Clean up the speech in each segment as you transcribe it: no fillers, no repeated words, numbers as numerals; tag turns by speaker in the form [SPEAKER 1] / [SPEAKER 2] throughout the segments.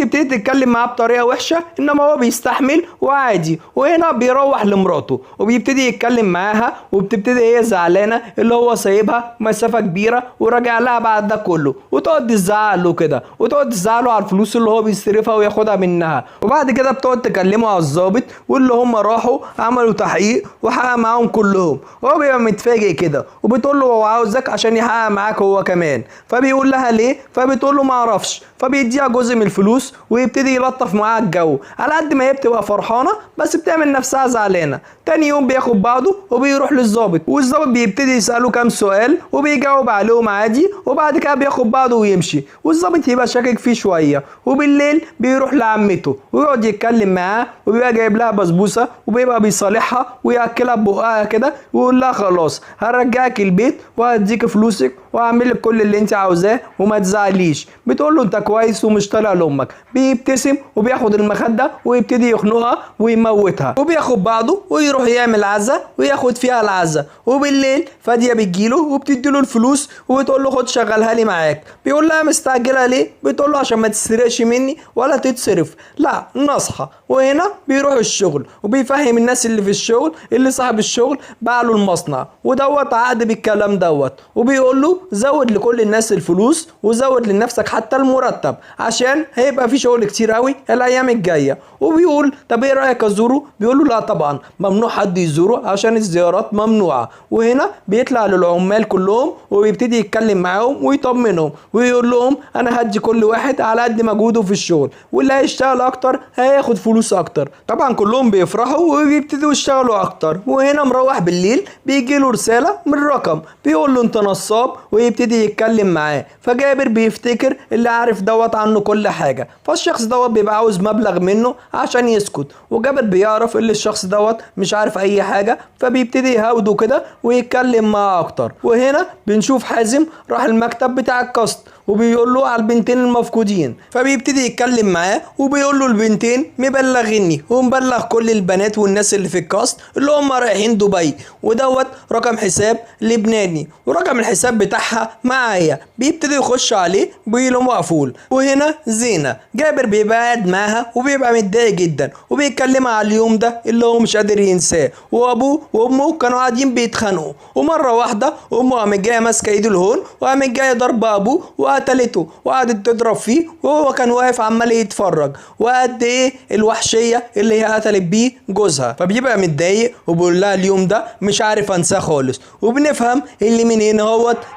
[SPEAKER 1] تبتدي تتكلم معاه بطريقه وحشه، انما هو بيستحمل وعادي. وهنا بيروح لمراته وبيبتدي يتكلم معاها، وبتبتدي هي زعلانه اللي هو سايبها مسافه كبيره وراجع لها بعد ده كله، وتقعد تزعق له كده، وتقعد تزعق له على الفلوس اللي هو بيصرفها وياخدها منها. وبعد كده بتقعد تكلمه على الضابط، واللي هم راحوا عملوا تحقيق وحقق معاهم كلهم. وهو بيبقى متفاجئ كده، وبتقول له هو عاوزك عشان يحقق معاك هو كمان. فبيقول لها ليه؟ فبتقول له ما اعرفش. فبيديها جزء من الفلوس ويبتدي يلطف معاها الجو، على قد ما هي بتبقى فرحانه بس بتعمل نفسها زعلانه. تاني يوم بياخد بعضه وبيروح للظابط، والظابط بيبتدي يساله كام سؤال وبيجاوب عليهم عادي، وبعد كده بياخد بعضه ويمشي. والظابط يبقى شاكك فيه شويه. وبالليل بيروح لعمته ويقعد يتكلم معاه، وبيبقى جايب لها بسبوسه وبيبقى بيصالحها وياكلها ببقها كده، ويقول لها خلاص هرجعك البيت وهديك فلوسك وهعمل لك كل اللي انت عاوزاه وما تزعليش. بتقول له انت كويس ومش طالع لامك. بيبتسم وبياخد المخده ويبتدي يخنقها ويموتها، وبياخد بعضه ويروح يعمل عزا وياخد فيها العزا. وبالليل فاديه بتجيله وبتديله الفلوس وبتقول له خد شغلها لي معاك. بيقول لها مستعجله ليه؟ بتقول له عشان ما تسرقش مني ولا تتصرف، لا نصحى. وهنا بيروح الشغل وبيفهم الناس اللي في الشغل اللي صاحب الشغل باع له المصنع ودوت عقد بالكلام دوت، وبيقول له زود لكل الناس الفلوس وزود لنفسك حتى المرتب عشان هيبقى في شغل كتير قوي الايام الجايه. وبيقول طب ايه رايك ازوره؟ بيقول له لا طبعا ممنوع حد يزوره عشان الزيارات ممنوعه. وهنا بيطلع للعمال كلهم وبيبتدي يتكلم معاهم ويطمنهم ويقول لهم انا هدي كل واحد على قد مجهوده في الشغل، واللي هيشتغل اكتر هياخد فلوس اكتر. طبعا كلهم بيفرحوا وبيبتدوا يشتغلوا اكتر. وهنا مروح بالليل بيجي له رساله من رقم بيقول له انت نصاب، ويبتدي يتكلم معاه. فجابر بيفتكر اللي عارف دوت عنه كل حاجه، فالشخص دوت بيبقى عاوز مبلغ منه عشان يسكت. وجابر بيعرف اللي الشخص دوت مش عارف اي حاجه، فبيبتدي يهاوده كده ويتكلم معاه اكتر. وهنا بنشوف حازم راح المكتب بتاع الكاست وبيقول له على البنتين المفقودين. فبيبتدي يتكلم معاه وبيقول له البنتين مبلغني ومبلغ كل البنات والناس اللي في الكاست اللي هم رايحين دبي، ودوت رقم حساب لبناني ورقم الحساب بتاعها معايا. بيبتدي يخش عليه بيقول مقفول. وهنا زينه جابر بيبقى قاعد معاها وبيبقى متضايق جدا وبيتكلمها على اليوم ده اللي هو مش قادر ينساه. وابوه وامه كانوا قاعدين بيتخانقوا، ومره واحده امه قامت جايه ماسكه ايده الهون وقامت جايه ضربه ابوه وقتلته وقعدت تضرب فيه، وهو كان واقف عمال يتفرج. وقد ايه الوحشيه اللي هي قتلت بيه جوزها. فبيبقى متضايق وبيقول لها اليوم ده مش عارف انساه خالص. وبنفهم اللي من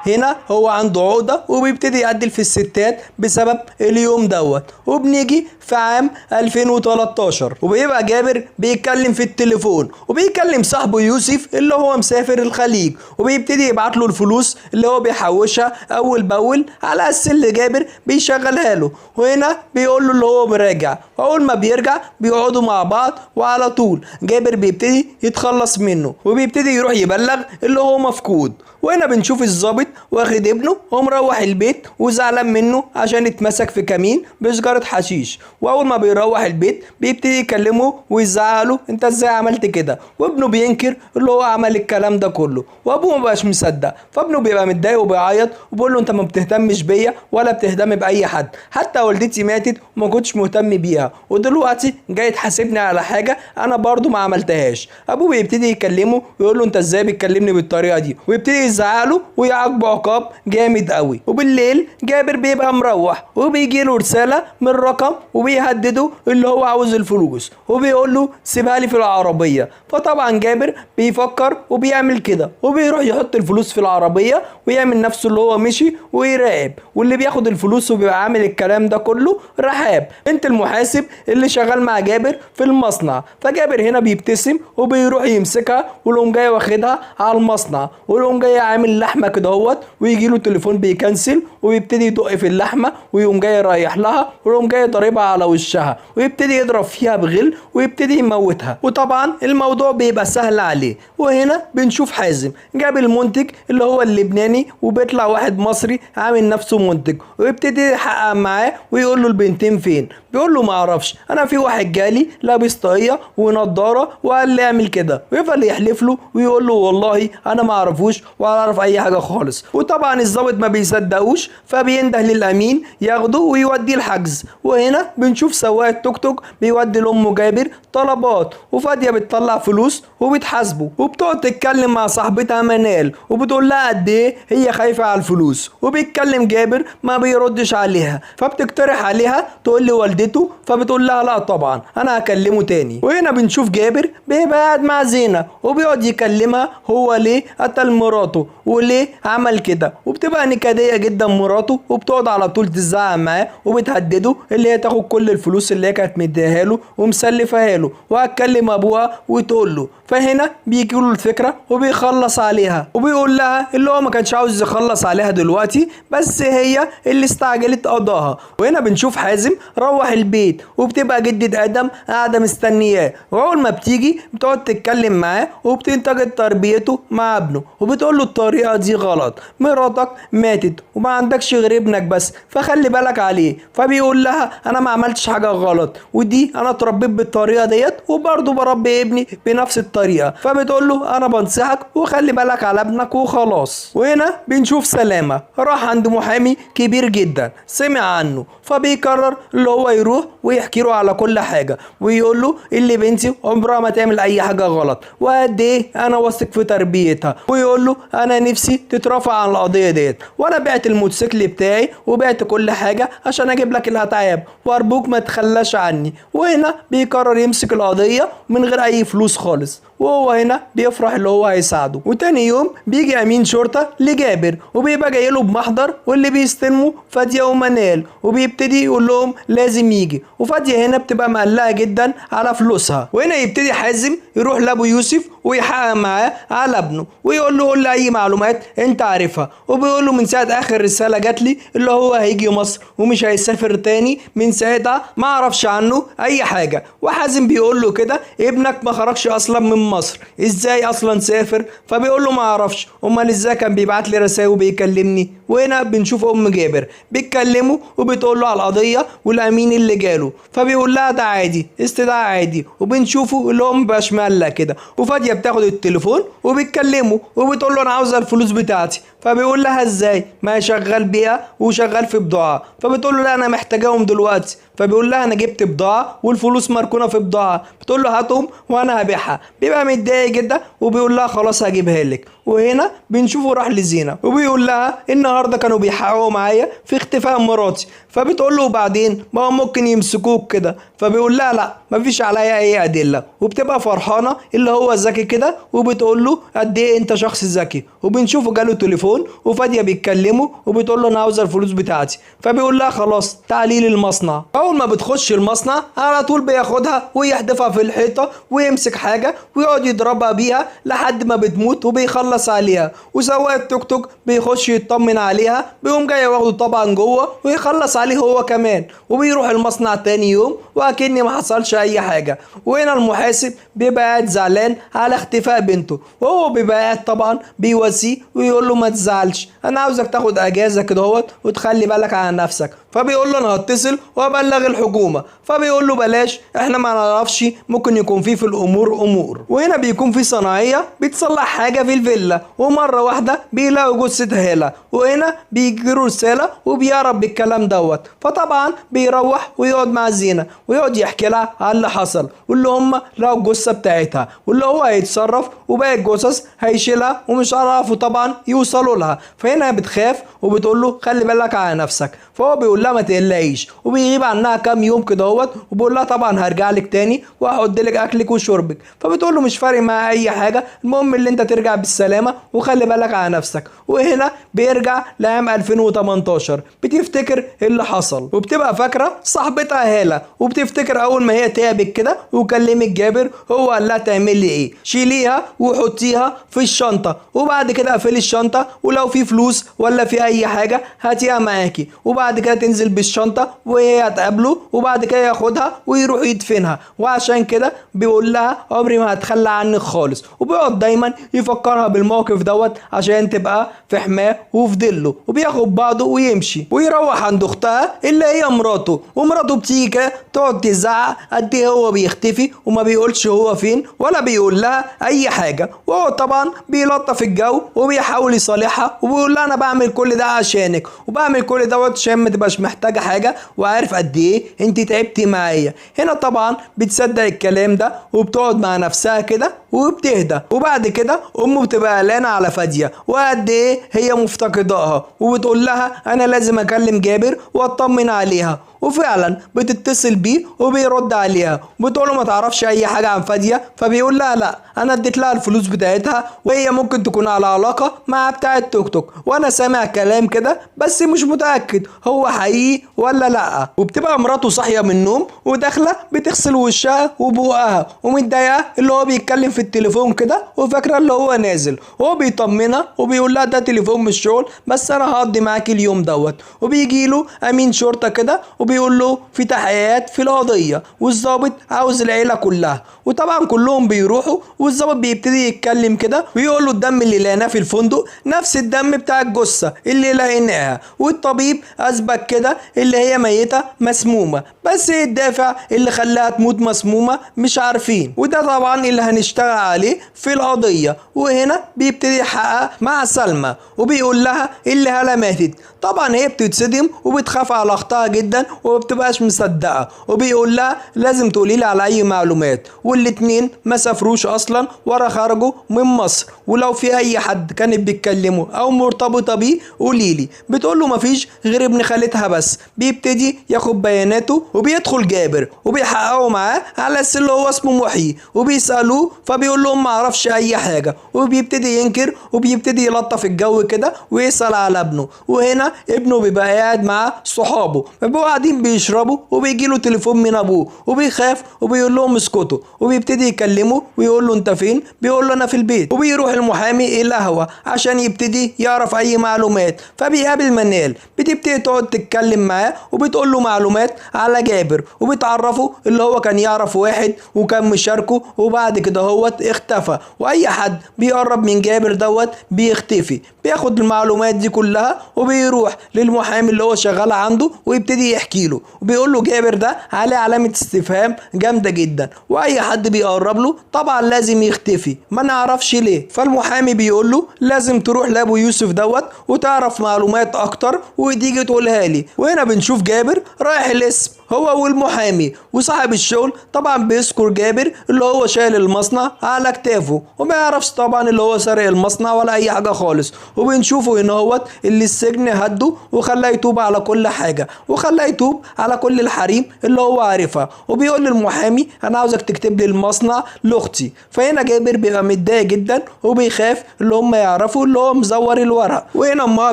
[SPEAKER 1] هنا هو عنده عقده وبيبتدي يعدل في الستات بسبب اليوم دوت. وبنيجي في عام 2013 وبيبقى جابر بيتكلم في التليفون وبيكلم صاحبه يوسف اللي هو مسافر الخليج، وبيبتدي يبعت له الفلوس اللي هو بيحوشها اول باول على اساس اللي جابر بيشغلها له. وهنا بيقول له اللي هو براجع، واول ما بيرجع بيقعدوا مع بعض وعلى طول جابر بيبتدي يتخلص منه وبيبتدي يروح يبلغ اللي هو مفقود. وهنا بنشوف الضابط واخد ابنه ومروح البيت وزعلان منه عشان اتمسك في كمين بسجارة حشيش. واول ما بيروح البيت بيبتدي يكلمه ويزعله انت ازاي عملت كده، وابنه بينكر اللي هو عمل الكلام ده كله، وابوه مبقاش مصدق. فابنه بيبقى متضايق وبيعيط وبيقول له انت ما بتهتمش بيا ولا بتهتم باي حد، حتى والدتي ماتت وما كنتش مهتم بيها، ودلوقتي جاي تحاسبني على حاجه انا برضو ما عملتهاش. ابوه بيبتدي يكلمه ويقول له انت ازاي بتكلمني بالطريقه دي، ويبتدي يزعله ويعاقبه عقاب جامد قوي. وبالليل جابر بيبقى مروح وبيجي له رساله من رقم وبيهدده اللي هو عاوز الفلوس وبيقول له سيبها لي في العربيه. فطبعا جابر بيفكر وبيعمل كده وبيروح يحط الفلوس في العربيه ويعمل نفسه اللي هو مشي ويراقب. واللي بياخد الفلوس وبيبقى عامل الكلام ده كله رحاب بنت المحاسب اللي شغال مع جابر في المصنع. فجابر هنا بيبتسم وبيروح يمسكها ويقوم جاي واخدها على المصنع ويقوم جاي عامل لحمه كده اهوت، ويجي له تليفون بيكنسل ويبتدي يدق في اللحمه ويقوم جاي رايح لها ويقوم جاي ضاربها على وشها ويبتدي يضرب فيها بغل ويبتدي يموتها. وطبعا الموضوع بيبقى سهل عليه. وهنا بنشوف حازم جاب المنتج اللي هو اللبناني وبيطلع واحد مصري عامل نفسه المنتج ويبتدي يحقق معاه ويقول له البنتين فين. بيقول له ما اعرفش، انا في واحد جالي لابس طاقية ونضاره وقال لي اعمل كده، ويفضل يحلف له ويقول له والله انا ما اعرفوش ولا اعرف اي حاجه خالص. وطبعا الضابط ما بيصدقوش فبينده للامين ياخده ويوديه الحجز. وهنا بنشوف سواق التوك توك بيودي لام جابر طلبات، وفاديه بتطلع فلوس وبتحاسبه، وبتقعد تتكلم مع صاحبتها منال وبتقول لها قد ايه هي خايفه على الفلوس. وبيتكلم جابر ما بيردش عليها، فبتقترح عليها تقول لوالدته، فبتقول لها لا طبعا انا هكلمه تاني. وهنا بنشوف جابر بيبقى قاعد مع زينة وبيقعد يكلمها هو ليه قتل مراته وليه عمل كده، وبتبقى نكدية جدا مراته وبتقعد على طول تزعق معاه وبتهدده اللي هي تاخد كل الفلوس اللي هي كانت مديها له ومسلفها له وهتكلم ابوها وتقول له. فهنا بيجي له الفكره وبيخلص عليها وبيقول لها اللي هو ما كانش عاوز يخلص عليها دلوقتي، بس هي اللي استعجلت قضاها. وهنا بنشوف حازم روح البيت وبتبقى جدة ادم قاعده مستنياه، واول ما بتيجي بتقعد تتكلم معاه وبتنتقد تربيته مع ابنه وبتقول له الطريقه دي غلط، مراتك ماتت وما عندكش غير ابنك بس فخلي بالك عليه. فبيقول لها انا ما عملتش حاجه غلط، ودي انا اتربيت بالطريقه ديت وبرضه بربي ابني بنفس الطريقه. فبتقول له انا بنصحك وخلي بالك على ابنك وخلاص. وهنا بنشوف سلامه راح عند محامي كبير جدا سمع عنه، فبيقرر اللي هو يروح ويحكي له على كل حاجه ويقول له اللي بنتي عمرها ما تعمل اي حاجه غلط وقد ايه انا واثق في تربيتها، ويقول له انا نفسي تترفع عن القضيه ديت، وانا بعت الموتوسيكل بتاعي وبعت كل حاجه عشان اجيب لك الاتعاب وارجوك ما تخلاش عني. وهنا بيقرر يمسك القضيه من غير اي فلوس خالص، وهو هنا بيفرح اللي هو هيساعده. وتاني يوم بيجي امين شرطه لجابر وبيبقى جاي له بمحضر واللي بيستلموا فاديه ومنال، وبيبتدي يقول لهم لازم يجي. وفاديه هنا بتبقى مقلقه جدا على فلوسها. وهنا يبتدي حازم يروح لابو يوسف ويحقق معاه على ابنه ويقول له قول لي اي معلومات انت عارفها. وبيقول له من ساعه اخر رساله جات لي اللي هو هيجي مصر ومش هيسافر تاني، من ساعتها ما اعرفش عنه اي حاجه. وحازم بيقول له كده ابنك ما خرجش اصلا من مصر، ازاي اصلا سافر؟ فبيقول له ما اعرفش، امال ازاي كان بيبعت لي رسائل وبيكلمني. وهنا بنشوف ام جابر بيتكلموا وبتقول له على القضيه والامين اللي جاله، فبيقول لها ده عادي استدعاء عادي. وبنشوفه اللي هو مبقاش مقلق كده. وفاديه بتاخد التليفون وبيتكلموا وبتقول له انا عاوزه الفلوس بتاعتي، فبيقول لها ازاي ما شغال بيها وشغال في بضاعه. فبتقول له لا انا محتاجاهم دلوقتي. فبيقول لها انا جبت بضاعه والفلوس مركونه في بضاعه. بتقول له هاتهم وانا هبيعها. بيبقى متضايق جدا وبيقول لها خلاص هجيبها لك. وهنا بنشوفه راح لزينه وبيقول لها النهارده كانوا بيحققوا معايا في اختفاء مراتي. فبتقول له وبعدين ما هو ممكن يمسكوك كده. فبيقول لها لا مفيش عليا اي ادله. وبتبقى فرحانه اللي هو ذكي كده وبتقول له قد ايه انت شخص ذكي. وبنشوفه جاله تليفون وفاديه بيتكلموا وبتقول له انا عاوزه الفلوس بتاعتي. فبيقول لها خلاص تعالي لي المصنع. اول ما بتخش المصنع على طول بياخدها ويحدفها في الحيطه ويمسك حاجه ويقعد يضربها بيها لحد ما بتموت وبيخلص عليها. وسواق التوك توك بيخش يطمن عليها بيقوم جاي واخده طبعا جوه ويخلص عليه هو كمان. وبيروح المصنع تاني يوم وأكن ما حصلش اي حاجه. وهنا المحاسب بيبقى قاعد زعلان على اختفاء بنته، وهو بيبقى قاعد طبعا بيواسيه ويقول له ما تزعلش انا عاوزك تاخد اجازه كده اهوت وتخلي بالك على نفسك. فبيقول له انا هتصل وابلغ الحكومه. فبيقول له بلاش احنا ما نعرفش ممكن يكون في الامور امور. وهنا بيكون في صناعيه بتصلح حاجه في الفيلا ومره واحده بيلاقوا جثه هاله. وهنا بيجروا رساله وبيعرف بالكلام دوت. فطبعا بيروح ويقعد مع زينه ويقعد يحكي لها على اللي حصل واللي هم لقوا الجثه بتاعتها واللي هو هيتصرف وباقي الجثث هيشيلها ومش هيعرفوا طبعا يوصلوا لها. فهنا بتخاف وبتقول له خلي بالك على نفسك. فهو بيقول لها ما تقلقيش وبيغيب عنها كام يوم كده اهوت وبيقول لها طبعا هرجع لك تاني وهحط لك اكلك وشربك. فبتقول له مش فارق معايا اي حاجه، المهم اللي انت ترجع بالسلامه وخلي بالك على نفسك. وهنا بيرجع لعام 2018 بتفتكر اللي حصل وبتبقى فاكره صاحبتها هاله وبتفتكر اول ما هي تعبت كده وكلمت جابر هو قال لها تعمل لي ايه، شيليها وحطيها في الشنطه وبعد كده قفلي الشنطه ولو في فلوس ولا في اي حاجه هاتيها معاكي. وبعد وبعد كده تنزل بالشنطة وهي هتقابله، وبعد كده ياخدها ويروح يدفنها. وعشان كده بيقول لها عمري ما هتخلى عنك خالص، وبيقعد دايما يفكرها بالموقف دوت عشان تبقى في حماه وفي ظله. وبياخد بعضه ويمشي ويروح عند اختها اللي هي مراته. ومراته بتيجي كده تقعد تزعق قد ايه هو بيختفي وما بيقولش هو فين ولا بيقول لها اي حاجه. وهو طبعا بيلطف الجو وبيحاول يصالحها وبيقول لها انا بعمل كل ده عشانك، وبعمل كل دوت عشان ما تبقاش محتاجه حاجه، وعارف قد ايه انت تعبتي معايا. هنا طبعا بتصدق الكلام ده وبتقعد مع نفسها كده وبتهدى. وبعد كده امه بتبقى قلقانه على فاديه وقد ايه هي مفتقداها، وبتقول لها انا لازم اكلم جابر واطمن عليها. وفعلا بتتصل بيه وبيرد عليها، بتقول له ما تعرفش اي حاجه عن فاديه. فبيقول لها لا، انا اديت لها الفلوس بتاعتها وهي ممكن تكون على علاقه مع بتاع التوك توك، وانا سامع كلام كده بس مش متاكد هو حقيقي ولا لا. وبتبقى مراته صاحيه من النوم وداخله بتغسل وشها وبوقها ومتضايقه اللي هو بيتكلم في التليفون كده وفاكره اللي هو نازل. وهو بيطمنها وبيقول لها ده تليفون من الشغل بس انا هقضي معاكي اليوم دوت. وبيجي له امين شرطه كده وبيقول له في تحقيقات في القضيه والظابط عاوز العيله كلها. وطبعا كلهم بيروحوا والظابط بيبتدي يتكلم كده ويقول له الدم اللي لقيناه في الفندق نفس الدم بتاع الجثه اللي لقيناها، والطبيب اثبت كده اللي هي ميته مسمومه، بس ايه الدافع اللي خلاها تموت مسمومه مش عارفين. وده طبعا اللي هنشتغل عليه في القضيه. وهنا بيبتدي يحقق مع سلمى وبيقول لها اللي هلا ماتت. طبعا هي بتتصدم وبتخاف على اختها جدا ومبتبقاش مصدقه، وبيقول لها لازم تقولي لي على اي معلومات. والاتنين ما سافروش اصلا ولا خرجوا من مصر، ولو في اي حد كانت بتكلمه او مرتبطه بيه قولي لي. بتقول له مفيش غير ابن خالتها بس. بيبتدي ياخد بياناته وبيدخل جابر وبيحققوا معاه على اساس اللي هو اسمه محيي، وبيسالوه فبيقول لهم ما اعرفش اي حاجه، وبيبتدي ينكر وبيبتدي يلطف الجو كده ويسال على ابنه. وهنا ابنه بيبقى قاعد مع صحابه بيبقوا قاعدين بيشربوا وبيجي له تليفون من ابوه وبيخاف وبيقول لهم اسكتوا، وبيبتدي يكلمه ويقول له انت فين؟ بيقول له انا في البيت. وبيروح المحامي القهوه عشان يبتدي يعرف اي معلومات. فبيقابل منال بتبتدي تقعد تتكلم معاه وبتقول له معلومات على جابر وبتعرفه اللي هو كان يعرف واحد وكان مشاركه وبعد كده هوت اختفى، واي حد بيقرب من جابر دوت بيختفي. بياخد المعلومات دي كلها وبيروح للمحامي اللي هو شغال عنده ويبتدي يحكي له وبيقول له جابر ده عليه علامه استفهام جامده جدا، واي حد بيقرب له طبعا لازم يختفي ما نعرفش ليه. فالمحامي بيقول له لازم تروح لابو يوسف دوت وتعرف معلومات اكتر وتيجي تقولها لي. وهنا بنشوف جابر رايح الاسم هو والمحامي، وصاحب الشغل طبعا بيذكر جابر اللي هو شايل المصنع على كتافه وما يعرفش طبعا اللي هو سرق المصنع ولا اي حاجه خالص. وبنشوفه هنا هوت اللي السجن هده وخلاه يتوب على كل حاجه وخلاه يتوب على كل الحريم اللي هو عارفها. وبيقول للمحامي انا عاوزك تكتب لي المصنع لاختي. فهنا جابر بيبقى متضايق جدا وبيخاف اللي هم يعرفوا اللي هو مزور الورق. وهنا امها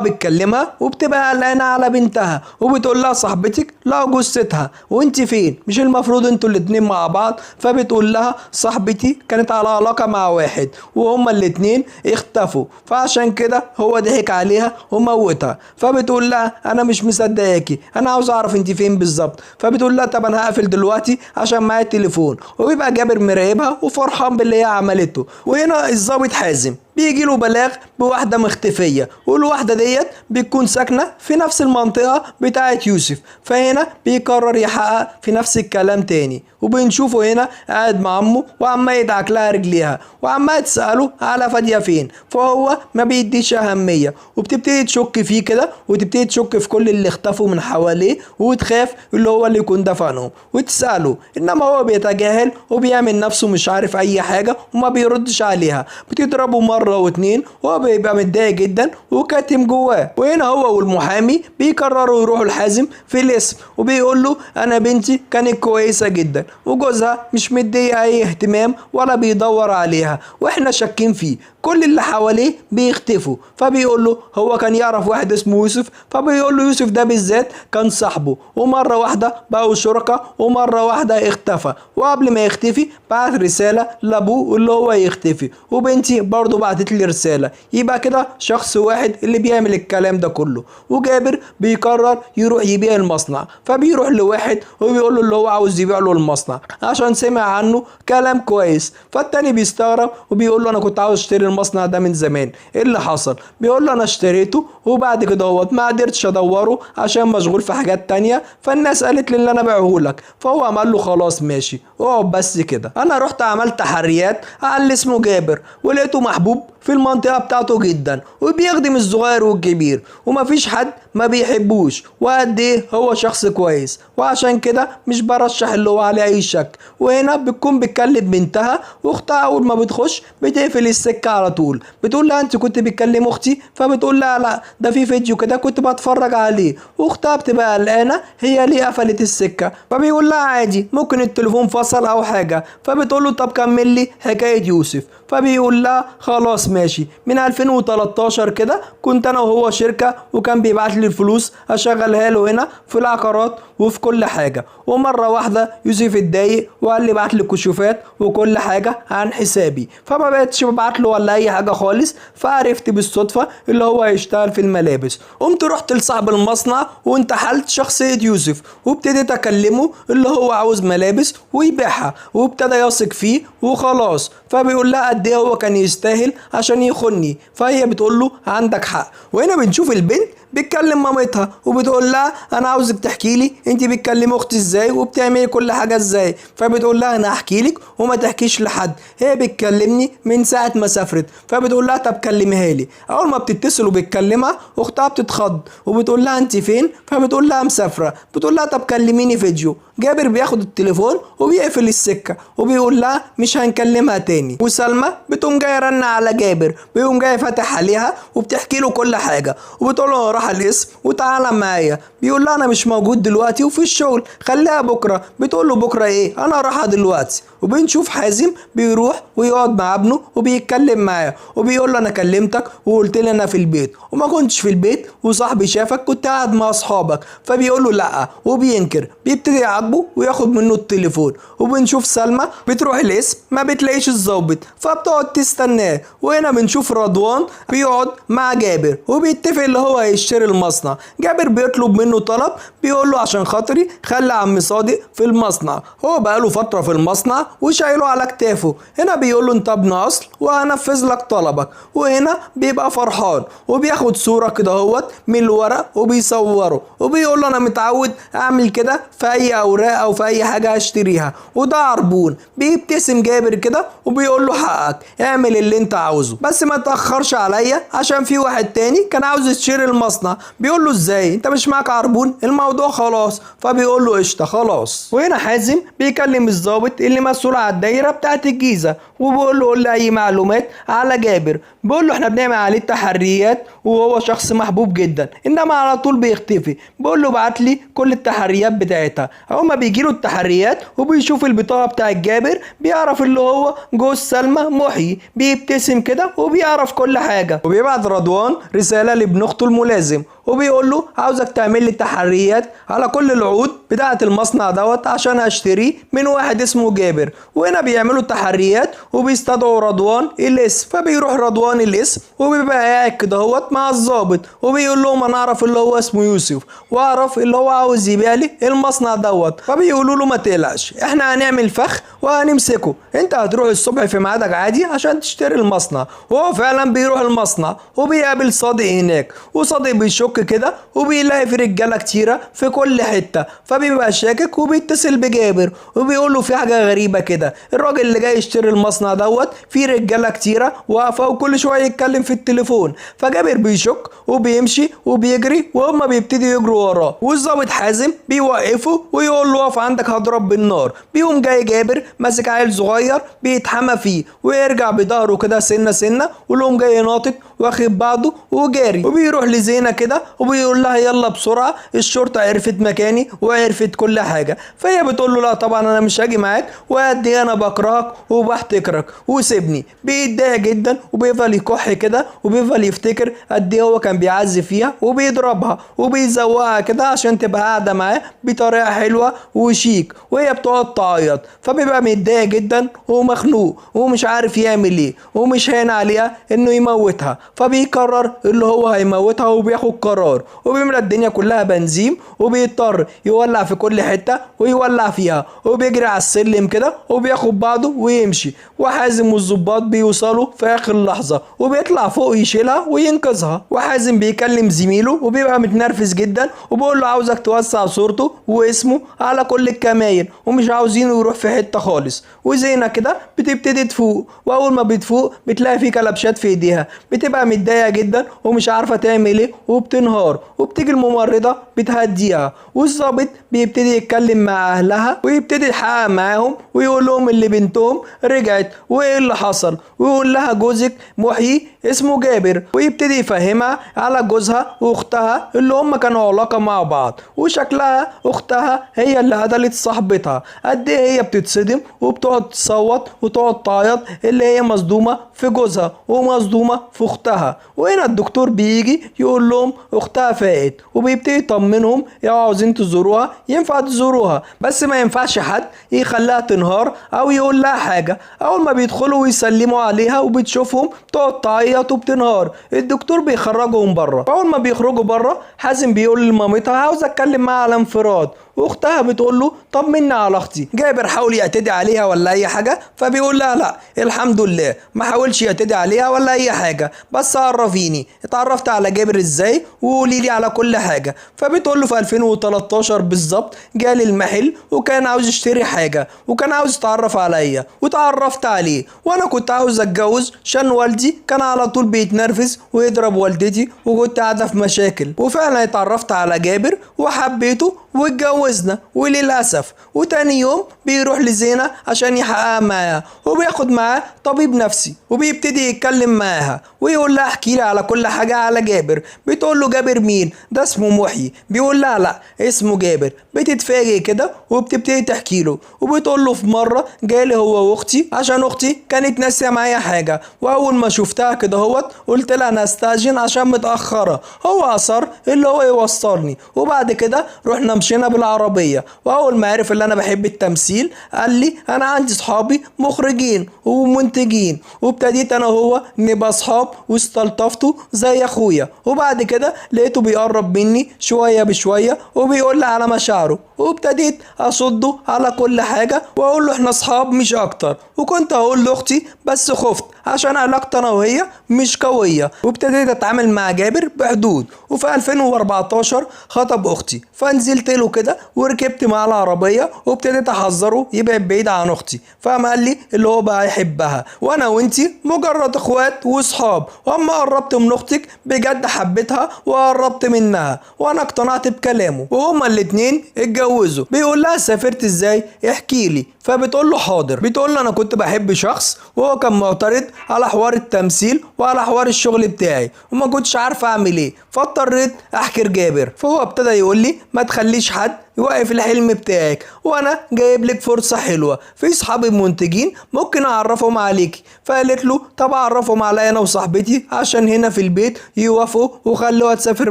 [SPEAKER 1] بتكلمها وبتبقى قلقانه على بنتها وبتقول لها صاحبتك لا جثتها وانت فين؟ مش المفروض انتوا الاتنين مع بعض؟ فبتقول لها صاحبتي كانت على علاقه مع واحد وهما الاتنين اختفوا، فعشان كده هو ضحك عليها وموتها. فبتقول لها انا مش مصدقاكي، انا عاوز اعرف انت فين بالظبط. فبتقول لها طب انا هقفل دلوقتي عشان معايا التليفون. وبيبقى جابر مراقبها وفرحان باللي هي عملته. وهنا الضابط حازم بيجي له بلاغ بواحده مختفيه، والواحده ديت بتكون ساكنه في نفس المنطقه بتاعه يوسف. فهنا بيقرر يحقق في نفس الكلام تاني، وبنشوفه هنا قاعد مع امه وعمال يدعك لها رجليها وعمال تساله على فاديه فين. فهو ما بيديش اهميه وبتبتدي تشك فيه كده وتبتدي تشك في كل اللي اختفوا من حواليه وتخاف اللي هو اللي يكون دفنهم وتساله، انما هو بيتجاهل وبيعمل نفسه مش عارف اي حاجه وما بيردش عليها. بتضربه مره واتنين وهو بيبقى متضايق جدا وكاتم جواه. وهنا هو والمحامي بيقرروا يروحوا لحازم في الاسم وبيقول له انا بنتي كانت كويسه جدا وجوزها مش مدي اي اهتمام ولا بيدور عليها واحنا شاكين فيه، كل اللي حواليه بيختفوا. فبيقول له هو كان يعرف واحد اسمه يوسف. فبيقول له يوسف ده بالذات كان صاحبه ومره واحده بقوا شركاء ومره واحده اختفى، وقبل ما يختفي بعت رساله لابوه اللي هو يختفي. وبنتي برضه بعت بعتت لي رسالة. يبقى كده شخص واحد اللي بيعمل الكلام ده كله. وجابر بيقرر يروح يبيع المصنع، فبيروح لواحد وبيقول له اللي هو عاوز يبيع له المصنع عشان سمع عنه كلام كويس. فالتاني بيستغرب وبيقول له انا كنت عاوز اشتري المصنع ده من زمان، ايه اللي حصل؟ بيقول له انا اشتريته وبعد كده ما قدرتش ادوره عشان مشغول في حاجات تانية، فالناس قالت لي اللي انا ابيعه لك. فهو عمل له خلاص ماشي اقعد بس كده. انا رحت عملت تحريات على اللي اسمه جابر ولقيته محبوب في المنطقة بتاعته جدا، وبيخدم الصغير والكبير ومفيش حد ما بيحبوش، وقد ايه هو شخص كويس. وعشان كده مش برشح اللي هو عليه اي شك. وهنا بتكون بتكلم بنتها، واختها اول ما بتخش بتقفل السكة على طول، بتقول لها انت كنت بتكلم اختي؟ فبتقول لها لا ده في فيديو كده كنت بتفرج عليه. واختها بتبقى قلقانة هي ليه قفلت السكة، فبيقول لها عادي ممكن التليفون فصل او حاجة. فبتقول له طب كمل لي حكاية يوسف. فبيقول لها خلاص ماشي. من 2013 كده كنت انا وهو شركة، وكان بيبعت لي الفلوس اشغلها له هنا في العقارات وفي كل حاجة. ومرة واحدة يوسف اتضايق وقال لي بعت لي كشوفات وكل حاجة عن حسابي، فما بقتش ببعت له ولا اي حاجة خالص. فعرفت بالصدفة اللي هو هيشتغل في الملابس. قمت رحت لصاحب المصنع وانتحلت شخصية يوسف، وابتديت اكلمه اللي هو عاوز ملابس ويبيعها، وابتدى يثق فيه وخلاص. فبيقول لها قد ايه هو كان يستاهل عشان يخوني. فهي بتقول له عندك حق. وهنا بنشوف البنت بتكلم مامتها وبتقول لها انا عاوزك تحكي لي انت بتكلمي اختي ازاي وبتعملي كل حاجه ازاي. فبتقول لها انا هحكي لك وما تحكيش لحد، هي بتكلمني من ساعه ما سافرت. فبتقول لها طب كلميها لي. اول ما بتتصل وبتكلمها اختها بتتخض وبتقول لها انت فين؟ فبتقول لها مسافره. بتقول لها طب كلميني فيديو. جابر بياخد التليفون وبيقفل السكه وبيقول لها مش هنكلمها تاني. وسلمى بتقوم جايه رن على جابر، بيقوم جاي فاتح عليها وبتحكي له كل حاجه، وبتقول له راح الاسم وتعالى معايا. بيقول لها انا مش موجود دلوقتي وفي الشغل، خليها بكره. بتقول له بكره ايه؟ انا رايحه دلوقتي. وبنشوف حازم بيروح ويقعد مع ابنه وبيتكلم معاه وبيقول له انا كلمتك وقلت لي انا في البيت وما كنتش في البيت وصاحبي شافك كنت قاعد مع اصحابك. فبيقول له لا وبينكر. بيبتدي يعاقبه وياخد منه التليفون. وبنشوف سلمى بتروح الاسم ما بتلاقيش الظابط فبتقعد تستناه. وهنا بنشوف رضوان بيقعد مع جابر وبيتفق اللي هو هيشتري المصنع. جابر بيطلب منه طلب، بيقول له عشان خاطري خلي عم صادق في المصنع، هو بقاله فتره في المصنع وشايله على كتافه. هنا بيقول له انت ابن اصل وهنفذ لك طلبك. وهنا بيبقى فرحان وبياخد صوره كده اهوت من الورق وبيصوره وبيقول له انا متعود اعمل كده في اي اوراق او في اي حاجه هشتريها وده عربون. بيبتسم جابر كده وبيقول له حقك اعمل اللي انت عاوزه بس ما تاخرش عليا عشان في واحد تاني كان عاوز يشتري المصنع. بيقول له ازاي انت مش معاك عربون؟ الموضوع خلاص. فبيقول له قشطه خلاص. وهنا حازم بيكلم الضابط اللي مسؤول على الدايره بتاعت الجيزه وبيقول له قول لي اي معلومات على جابر. بيقول له احنا بنعمل عليه تحريات وهو شخص محبوب جدا انما على طول بيختفي. بيقول له بعت لي كل التحريات بتاعتها. اول ما بيجي له التحريات وبيشوف البطاقه بتاعت جابر بيعرف اللي هو جوز سلمى محيي. بيبتسم كده وبيعرف كل حاجه. وبيبعت رضوان رساله لابن اخته الملازم وبيقول له عاوزك تعمل لي تحريات على كل العقود بتاعه المصنع دوت عشان اشتريه من واحد اسمه جابر. وهنا بيعملوا تحريات وبيستدعوا رضوان الاسم. فبيروح رضوان الاسم وبيبقى قاعد كده اهوت مع الضابط وبيقول لهم انا اعرف اللي هو اسمه يوسف واعرف اللي هو عاوز يبيع لي المصنع دوت. فبيقولوا له ما تقلقش احنا هنعمل فخ وهنمسكه، انت هتروح الصبح في ميعادك عادي عشان تشتري المصنع. وهو فعلا بيروح المصنع وبيقابل صادق هناك. وصادق بيشك كده وبيلاقي في رجاله كتيره في كل حته. فبيبقى شاكك وبيتصل بجابر وبيقول له في حاجه غريبه كده، الراجل اللي جاي يشتري المصنع دوت في رجاله كتيره واقفه وكل شويه يتكلم في التليفون. فجابر بيشك وبيمشي وبيجري وهم بيبتدي يجروا وراه. والظابط حازم بيوقفه ويقول له اقف عندك هضرب بالنار. بيقوم جاي جابر ماسك عيل صغير بيتحمى فيه ويرجع بظهره كده سنه سنه ولهم جاي ناطط واخد بعضه وجاري. وبيروح لزينه كده كده وبيقول لها يلا بسرعة، الشرطة عرفت مكاني وعرفت كل حاجة. فهي بتقول له لا طبعا انا مش هاجي معاك، وقد ايه انا بكرهك وبحتكرك وسيبني. بيتضايق جدا وبيفضل يكح كده وبيفضل يفتكر قد ايه هو كان بيعذب فيها وبيضربها وبيزوقها كده عشان تبقى قاعدة معاه بطريقة حلوة وشيك، وهي بتقعد تعيط. فبيبقى متضايق جدا ومخنوق ومش عارف يعمل ايه، ومش هين عليها انه يموتها. فبيقرر اللي هو هيموتها وبياخد قرار، وبيملى الدنيا كلها بنزين وبيضطر يولع في كل حتة ويولع فيها، وبيجري على السلم كده وبياخد بعضه ويمشي. وحازم والظباط بيوصلوا في اخر لحظة وبيطلع فوق يشيلها وينقذها. وحازم بيكلم زميله وبيبقى متنرفز جدا وبيقول له عاوزك توسع صورته واسمه على كل الكماين ومش عاوزينه يروح في حتة خالص. وزينة كده بتبتدي تفوق، واول ما بتفوق بتلاقي في كلبشات في ايديها، بتبقى متضايقة جدا ومش عارفة تعمل ايه وبتنهار. وبتيجي الممرضة بتهديها، والظابط بيبتدي يتكلم مع اهلها ويبتدي يحقق معاهم ويقول لهم اللي بنتهم رجعت وايه اللي حصل، ويقول لها جوزك محيي اسمه جابر، ويبتدي يفهمها على جوزها واختها اللي هم كانوا علاقة مع بعض، وشكلها اختها هي اللي قتلت صاحبتها. قد ايه هي بتتصدم وبتقعد تصوت وتقعد تعيط اللي هي مصدومة في جوزها ومصدومة في اختها. وهنا الدكتور بيجي يقول لهم اختها فاقت، وبيبتدي يطمنهم لو عاوزين تزوروها ينفع تزوروها، بس ما ينفعش حد يخليها تنهار او يقول لها حاجة. اول ما بيدخلوا ويسلموا عليها وبتشوفهم تقعد تعيط وبتنهار، الدكتور بيخرجهم بره. اول ما بيخرجوا بره حازم بيقول لمامتها عاوز اتكلم معاها على انفراد، واختها بتقول له طمنا على اختي، جابر حاول يعتدي عليها ولا اي حاجه؟ فبيقول لها لا الحمد لله ما حاولش يعتدي عليها ولا اي حاجه، بس عرفيني اتعرفت على جابر ازاي وقولي لي على كل حاجه. فبتقول له في 2013 بالظبط جالي المحل وكان عاوز يشتري حاجه وكان عاوز يتعرف عليا وتعرفت عليه، وانا كنت عاوز اتجوز عشان والدي كان على طول بيتنرفز ويضرب والدتي وكنت قاعده في مشاكل. وفعلا اتعرفت على جابر وحبيته واتجوزنا. وللأسف وتاني يوم بيروح لزينة عشان يحققها معاها وبياخد معاه طبيب نفسي وبيبتدي يتكلم معاها ويقول لها احكي لي على كل حاجة على جابر. بتقول له جابر مين؟ ده اسمه محيي. بيقول لها لا اسمه جابر. بتتفاجئ كده وبتبتدي تحكي له، وبتقول له في مرة جالي هو واختي عشان اختي كانت ناسية معايا حاجة، واول ما شفتها كده هوت قلت لها انا استأذن عشان متأخرة، هو اصر اللي هو يوصلني، وبعد كده رحنا مشينا بالعربية. واول ما عرف اللي انا بحب التمثيل قال لي انا عندي صحابي مخرجين ومنتجين، وابتديت انا وهو نبقى اصحاب واستلطفته زي اخويا. وبعد كده لقيته بيقرب مني شوية بشوية وبيقول لي على مشاعره، وابتديت اصده على كل حاجة واقول له احنا اصحاب مش اكتر. وكنت هقول لاختي بس خفت عشان علاقتي انا وهي مش قوية، وابتديت اتعامل مع جابر بحدود. وفي 2014 خطب اختي، فنزلت له كده وركبت معاه العربية وابتديت احذره يبعد بعيد عن اختي. فقام قال لي اللي هو بقى يحبها وانا وانتي مجرد اخوات واصحاب، واما قربت من اختك بجد حبيتها وقربت منها، وانا اقتنعت بكلامه وهما الاتنين اتجوزوا. بيقول لها سافرت ازاي احكي لي، فبتقول له حاضر. بتقول له انا كنت بحب شخص وهو كان معترض على حوار التمثيل وعلى حوار الشغل بتاعي وما كنتش عارفه اعمل ايه، فاضطريت احكي لجابر. فهو ابتدى يقول لي ما تخليش حد يوقف الحلم بتاعك، وانا جايب لك فرصه حلوه في صحابي منتجين ممكن اعرفهم عليكي. فقالت له طب اعرفهم عليا انا وصاحبتي عشان هنا في البيت يوافقوا وخلوها تسافر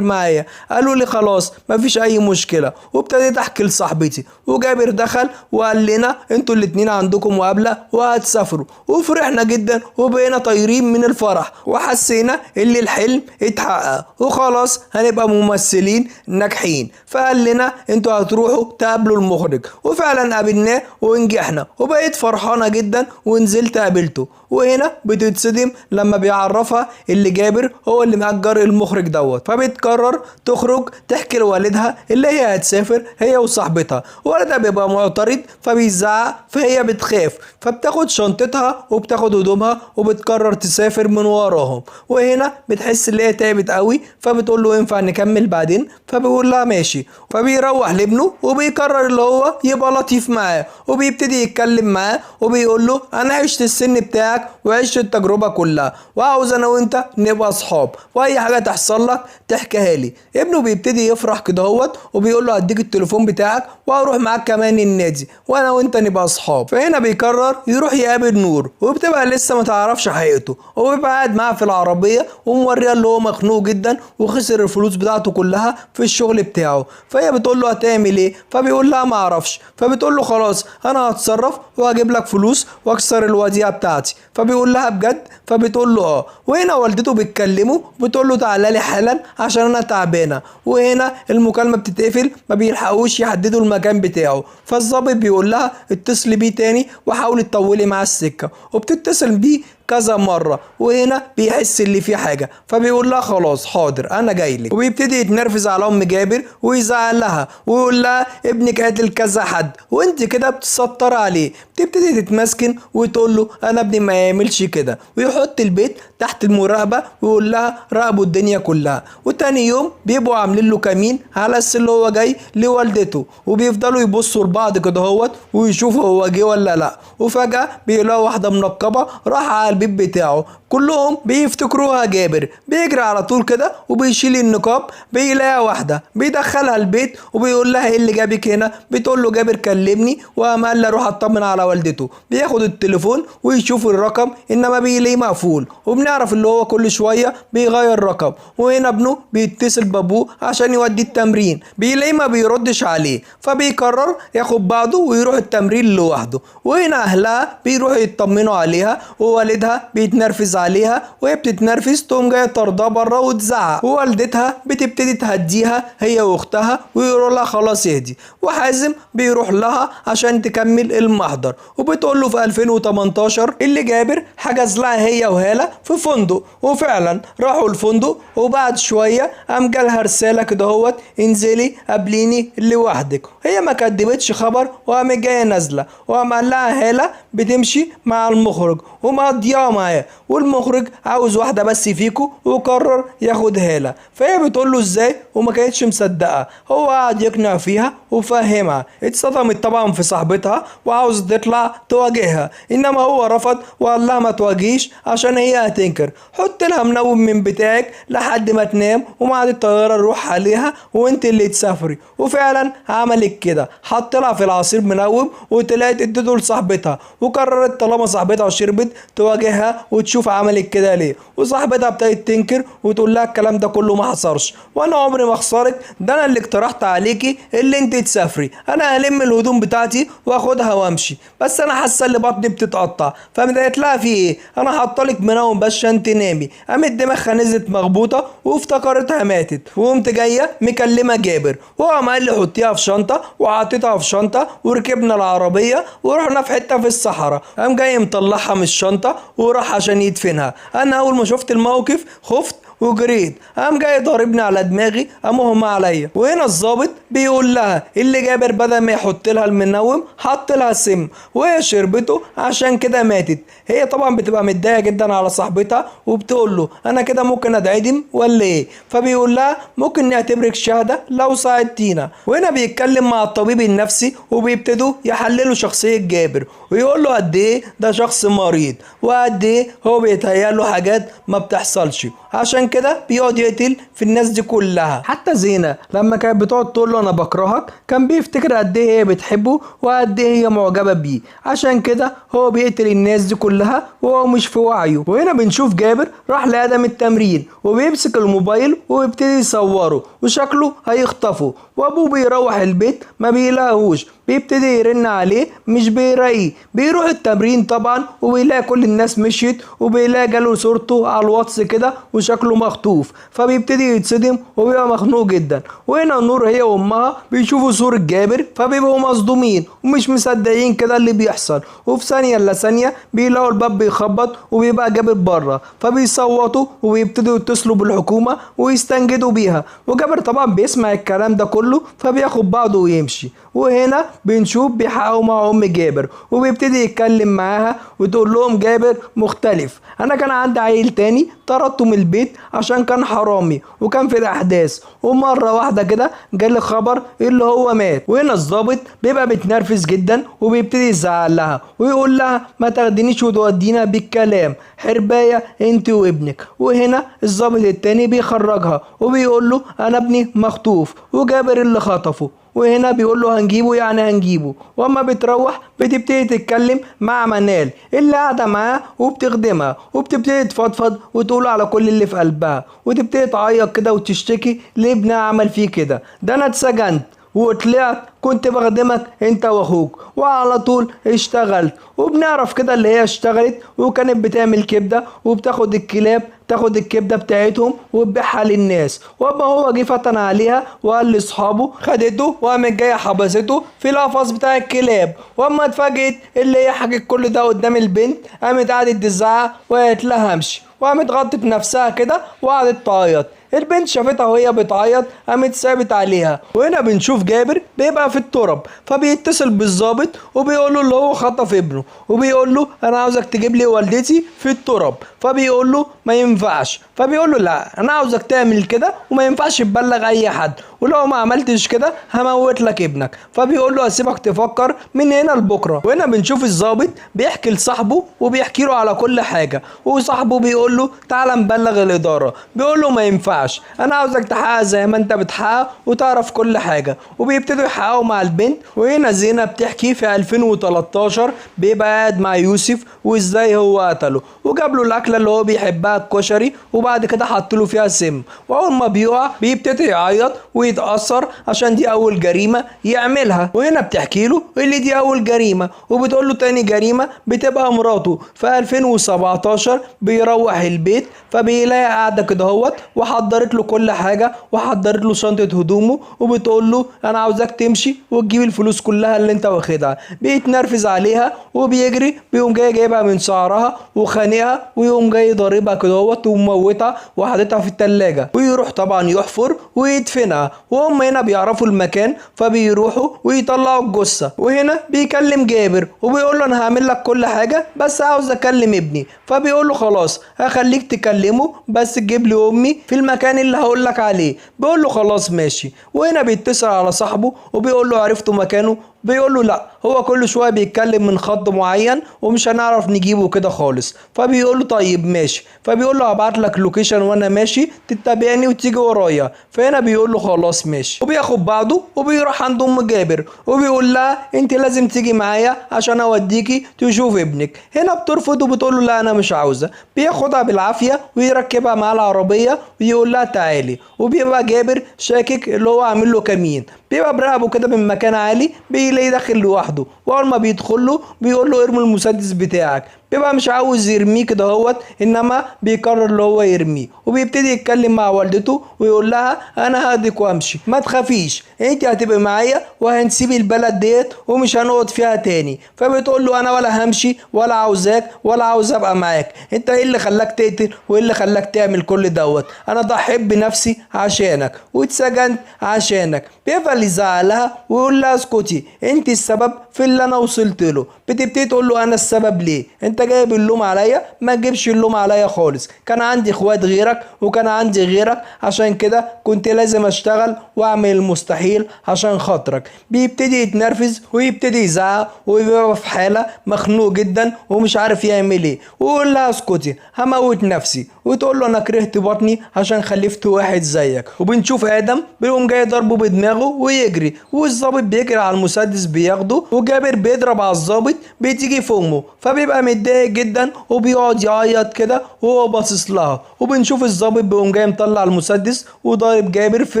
[SPEAKER 1] معايا. قالوا لي خلاص مفيش اي مشكله. وابتديت احكي لصاحبتي وجابر دخل وقال لنا انتوا الاتنين عندكم مقابله وهتسافروا، وفرحنا جدا وبقينا طايرين من الفرح وحسينا ان الحلم اتحقق وخلاص هنبقى ممثلين ناجحين. فقال لنا انتوا هتروحوا تقابلوا المخرج، وفعلا قابلناه ونجحنا وبقيت فرحانه جدا ونزلت قابلته. وهنا بتتصدم لما بيعرفها اللي جابر هو اللي مأجر المخرج دوت، فبتقرر تخرج تحكي لوالدها اللي هي هتسافر هي وصاحبتها. والدها بيبقى معترض فبيزعق، فهي بتخاف فبتاخد شنطتها وبتاخد هدومها وبتقرر تسافر من وراهم. وهنا بتحس ان هي تعبت قوي فبتقول له ينفع نكمل بعدين؟ فبيقول لها ماشي. فبيروح لابنه ابنه وبيقرر اللي هو يبقى لطيف معاه، وبيبتدي يتكلم معاه وبيقول له انا عشت السن بتاعك وعشت التجربه كلها، وعاوز انا وانت نبقى اصحاب، واي حاجه تحصل لك تحكيها لي. ابنه بيبتدي يفرح كده هوت وبيقول له هديك التليفون بتاعك وهروح معاك كمان النادي وانا وانت نبقى اصحاب. فهنا بيقرر يروح يقابل نور، وبتبقى لسه ما تعرفش حقيقته، وبيبقى قاعد معاها في العربيه وموريها اللي هو مخنوق جدا وخسر الفلوس بتاعته كلها في الشغل بتاعه. فهي بتقول له هتعمل ايه؟ فبيقول لها ما اعرفش. فبتقول له خلاص انا هتصرف وهجيب لك فلوس واكسر الوديعه بتاعتي. فبيقول لها بجد؟ فبتقول له اه. وهنا والدته بتكلمه بتقول له تعالى لي حالا عشان انا تعبانه. وهنا المكالمه بتتقفل، ما بيلحقوش يحددوا المكان بتاعه. فالظابط بيقول لها اتصلي بيه تاني وحاولي تطولي معاه السكه، وبتتصل بيه كذا مرة. وهنا بيحس اللي فيه حاجة، فبيقول لها خلاص حاضر انا جاي لك. وبيبتدي يتنرفز على ام جابر ويزعل لها ويقول لها ابنك قاتل كذا حد وانت كده بتسطر عليه. بتبتدي تتمسكن وتقول له انا ابني ما يعملش كده، ويحط البيت تحت المراقبة ويقول لها راقبوا الدنيا كلها. وتاني يوم بيبقوا عاملين له كمين على اساس اللي هو جاي لوالدته، وبيفضلوا يبصوا لبعض كده هوت ويشوفوا هو جه ولا لا. وفجأة بيلاقوا واحدة منقبة راح على البيت بتاعه، كلهم بيفتكروها جابر. بيجري على طول كده وبيشيل النقاب، بيلاقي واحده بيدخلها البيت وبيقول لها ايه اللي جابك هنا؟ بتقول له جابر كلمني وقام قال لي اروح اطمن على والدته. بياخد التليفون ويشوف الرقم انما بيلاقيه مقفول، وبنعرف اللي هو كل شويه بيغير رقم. وهنا ابنه بيتصل بابوه عشان يودي التمرين، بيلاقيه ما بيردش عليه، فبيقرر ياخد بعضه ويروح التمرين لوحده. وهنا اهلها بيروحوا يطمنوا عليها، ووالدها بيتنرفز عليها وهي بتتنرفز تقوم جايه طردها بره وتزعق. ووالدتها بتبتدي تهديها هي واختها ويقولوا لها خلاص اهدي. وحازم بيروح لها عشان تكمل المحضر، وبتقول له في 2018 اللي جابر حجز لها هي وهاله في فندق. وفعلا راحوا الفندق، وبعد شويه قام جالها رساله كده اهوت انزلي قابليني لوحدك. هي ما كدبتش خبر وقامت جايه نازله، وقام قال لها هاله بتمشي مع المخرج ومقضيها معاه، والمخرج عاوز واحده بس فيكو وقرر ياخد هاله. فهي بتقول له ازاي وما كانتش مصدقه. هو قعد يقنع فيها وفهمها، اتصدمت طبعا في صاحبتها وعاوز تطلع تواجهها، انما هو رفض وقال لها ما تواجهيش عشان هي هتنكر، حط لها منوم من بتاعك لحد ما تنام وميعاد الطياره نروح عليها وانت اللي تسافري. وفعلا عملت كده، حط لها في العصير منوم وطلعت ادته لصاحبتها، وقررت طالما صاحبتها شربت تواجهها وتشوف عملت كده ليه. وصاحبتها ابتدت تنكر وتقول لها الكلام ده كله ما حصلش، وانا عمري ما خسرت، ده انا اللي اقترحت عليكي اللي انت تسافري، انا هلم الهدوم بتاعتي واخدها وامشي، بس انا حاسه ان بطني بتتقطع. فقامت لها في ايه؟ انا حاطلك منوم بس عشان تنامي. قامت دماغها نزلت مخبوطه وافتكرتها ماتت، وقمت جايه مكلمه جابر، وقام قال لي حطيها في شنطه، وحطيتها في شنطه وركبنا العربيه ورحنا في حته في الصحراء. قام جاي مطلعها من الشنطه وراح عشان يدفنها. انا اول ما شفت الموقف خفت وجريت، قام جاي ضاربني على دماغي، قام اغمى عليا. وهنا الظابط بيقول لها اللي جابر بدل ما يحط لها المنوم حط لها سم وهي شربته عشان كده ماتت. هي طبعا بتبقى متضايقه جدا على صاحبتها وبتقول له انا كده ممكن اتعدم ولا ايه؟ فبيقول لها ممكن نعتبرك شهاده لو ساعدتينا. وهنا بيتكلم مع الطبيب النفسي وبيبتدوا يحللوا شخصيه جابر، ويقول له قد ايه ده شخص مريض وقد ايه هو بيتهيأله حاجات ما بتحصلش، عشان كده بيقعد يقتل في الناس دي كلها. حتى زينة لما كانت بتقعد تقول له انا بكرهك كان بيفتكر قد ايه هي بتحبه وقد ايه هي معجبه بيه، عشان كده هو بيقتل الناس دي كلها وهو مش في وعيه. وهنا بنشوف جابر راح لادم التمرين وبيمسك الموبايل وبيبتدي يصوره وشكله هيخطفه، وابوه بيروح البيت ما بيلاقوش، بيبتدي يرن عليه مش بيلاقيه. بيروح التمرين طبعا وبيلاقي كل الناس مشيت، وبيلاقي جاله صورته على الواتس كده وشكله مخطوف، فبيبتدي يتصدم وبيبقى مخنوق جدا. وهنا نور هي وامها بيشوفوا صورة جابر فبيبقوا مصدومين ومش مصدقين كده اللي بيحصل. وفي ثانية الا ثانية بيلاقوا الباب بيخبط وبيبقى جابر بره، فبيصوتوا وبيبتدوا يتصلوا بالحكومة ويستنجدوا بيها. وجابر طبعا بيسمع الكلام ده كله فبياخد بعضه ويمشي. وهنا بنشوف بيحققوا مع ام جابر وبيبتدي يتكلم معاها وتقول لهم جابر مختلف، انا كان عندي عيل تاني طردته من البيت عشان كان حرامي وكان في الاحداث، ومره واحده كده جالي خبر اللي هو مات. وهنا الضابط بيبقى متنرفز جدا وبيبتدي يزعل لها ويقول لها ما تاخدينيش وتودينا بالكلام، حربايه انت وابنك. وهنا الضابط التاني بيخرجها وبيقول له انا ابني مخطوف وجابر اللي خطفه. وهنا بيقول له هنجيبه يعني هنجيبه. واما بتروح بتبتدي تتكلم مع منال اللي قاعده معاه وبتخدمها وبتبتدي تفضفض وتقول على كل اللي في قلبها وتبتدي تعيط كده وتشتكي ليه ابنها عمل فيه كده، ده انا اتسجنت وطلعت كنت بخدمك انت واخوك وعلى طول اشتغلت. وبنعرف كده اللي هي اشتغلت وكانت بتعمل كبده وبتاخد الكلاب تاخد الكبده بتاعتهم وتبيعها للناس. واما هو جه فتن عليها وقال لاصحابه خدته وقامت جايه حبسته في القفص بتاع الكلاب. واما اتفاجئت اللي هي حكت كل ده قدام البنت قامت قعدت تزعق وقالت لها امشي، وقامت غطت نفسها كده وقعدت تعيط. البنت شافتها وهي بتعيط قامت ثابت عليها. وهنا بنشوف جابر بيبقى في التراب فبيتصل بالظابط وبيقول له اللي هو خطف ابنه وبيقول له انا عاوزك تجيب لي والدتي في التراب. فبيقول له ما ينفعش، فبيقول له لا انا عاوزك تعمل كده وما ينفعش تبلغ اي حد، ولو ما عملتش كده هموت لك ابنك. فبيقول له هسيبك تفكر من هنا لبكره. وهنا بنشوف الظابط بيحكي لصاحبه وبيحكي له على كل حاجه، وصاحبه بيقول له تعالى نبلغ الاداره. بيقول له ما ينفعش، انا عاوزك تحقق زي ما انت بتحقق وتعرف كل حاجه. وبيبتدوا يحققوا مع البنت. وهنا زينب بتحكي في 2013 بيبقى قاعد مع يوسف وازاي هو قتله وجاب له الاكله اللي هو بيحبها الكشري وبعد كده حط له فيها سم. واول ما بيقع بيبتدي يعيط ويتاثر عشان دي اول جريمه يعملها. وهنا بتحكي له اللي دي اول جريمه وبتقول له تاني جريمه بتبقى مراته في 2017 بيروح البيت فبيلاقي قاعده كده اهوت وحضرت له كل حاجه وحضرت له شنطه هدومه وبتقول له انا عاوزك تمشي وتجيب الفلوس كلها اللي انت واخدها. بيتنرفز عليها وبيجري بيقوم جاي جايبها من شعرها وخانقها ويقوم جاي ضاربها كده اهوت وموتها وحاططها في التلاجة ويروح طبعا يحفر ويدفنها. وهم هنا بيعرفوا المكان فبيروحوا ويطلعوا الجثه. وهنا بيكلم جابر وبيقول له انا هعمل لك كل حاجه بس عاوز اكلم ابني. فبيقول له خلاص هخليك تكلمه بس تجيب لي امي في المكان اللي هقول لك عليه. بيقول له خلاص ماشي. وهنا بيتصل على صاحبه وبيقول له عرفتوا مكانه؟ بيقول له لا هو كل شويه بيتكلم من خط معين ومش هنعرف نجيبه كده خالص. فبيقول له طيب ماشي. فبيقول له هبعت لك لوكيشن وانا ماشي تتابعني وتيجي ورايا. فهنا بيقول له خلاص ماشي وبياخد بعضه وبيروح عند ام جابر وبيقول لها انت لازم تيجي معايا عشان اوديكي تشوف ابنك. هنا بترفض وبتقول له لا انا مش عاوزه. بياخدها بالعافيه ويركبها معاه العربيه ويقول لها تعالي. وبيبقى جابر شاكك اللي هو عامل له كمين، بيبقى براقبه كده من مكان عالي بيلاقيه داخل لوحده. واول ما بيدخل له بيقول له ارمي المسدس بتاعك. بيبقى مش عاوز يرميه كده اهوت انما بيقرر اللي هو يرميه. وبيبتدي يتكلم مع والدته ويقول لها انا هاخدك وامشي ما تخافيش انت هتبقى معايا وهنسيب البلد ديت ومش هنقعد فيها تاني. فبتقول له انا ولا همشي ولا عاوزاك ولا عاوز ابقى معاك، انت ايه اللي خلاك تقتل وايه اللي خلاك تعمل كل دوت؟ انا ضحيت بنفسي عشانك واتسجنت عشانك. بيفضل يزعلها ويقول لها اسكتي انت السبب في اللي انا وصلت له. بتبتدي تقول له انا السبب ليه؟ انت جايب اللوم عليا؟ ما تجيبش اللوم عليا خالص، كان عندي اخوات غيرك وكان عندي غيرك عشان كده كنت لازم اشتغل واعمل المستحيل عشان خاطرك. بيبتدي يتنرفز ويبتدي يزعق ويبقى في حاله مخنوق جدا ومش عارف يعمل ايه. ويقول لها اسكتي هموت نفسي. وتقول له انا كرهت بطني عشان خلفت واحد زيك. وبنشوف ادم بيقوم جاي ضربه بدماغه ويجري والظابط بيجري على المسدس بياخده وجابر بيضرب على الظابط بتيجي في امه. فبيبقى متضايق جدا وبيقعد يعيط كده وهو باصص لها. وبنشوف الظابط بيقوم جاي مطلع المسدس وضارب جابر في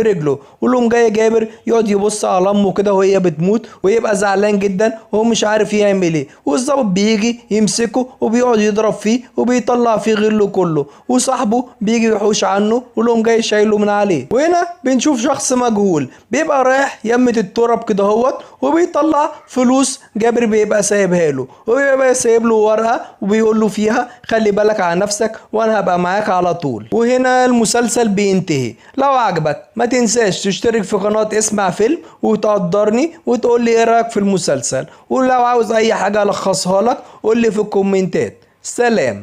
[SPEAKER 1] رجله. ويقوم جاي جابر يقعد يبص على امه كده وهي بتموت ويبقى زعلان جدا وهو مش عارف يعمل ايه. والظابط بيجي يمسكه وبيقعد يضرب فيه وبيطلع فيه غله كله. وصاحبه بيجي يحوش عنه ويقوم جاي شايله من عليه. وهنا بنشوف شخص مجهول بيبقى رايح يمة التراب كده اهوت وبيطلع فلوس فلوس جابر بيبقى سايبها له، وبيبقى سايب له ورقة وبيقول له فيها خلي بالك على نفسك وانا هبقى معاك على طول. وهنا المسلسل بينتهي. لو عجبك ما تنساش تشترك في قناة اسمع فيلم وتقدرني وتقول لي ايه رأيك في المسلسل، ولو عاوز اي حاجة الخصها لك قول لي في الكومنتات. سلام.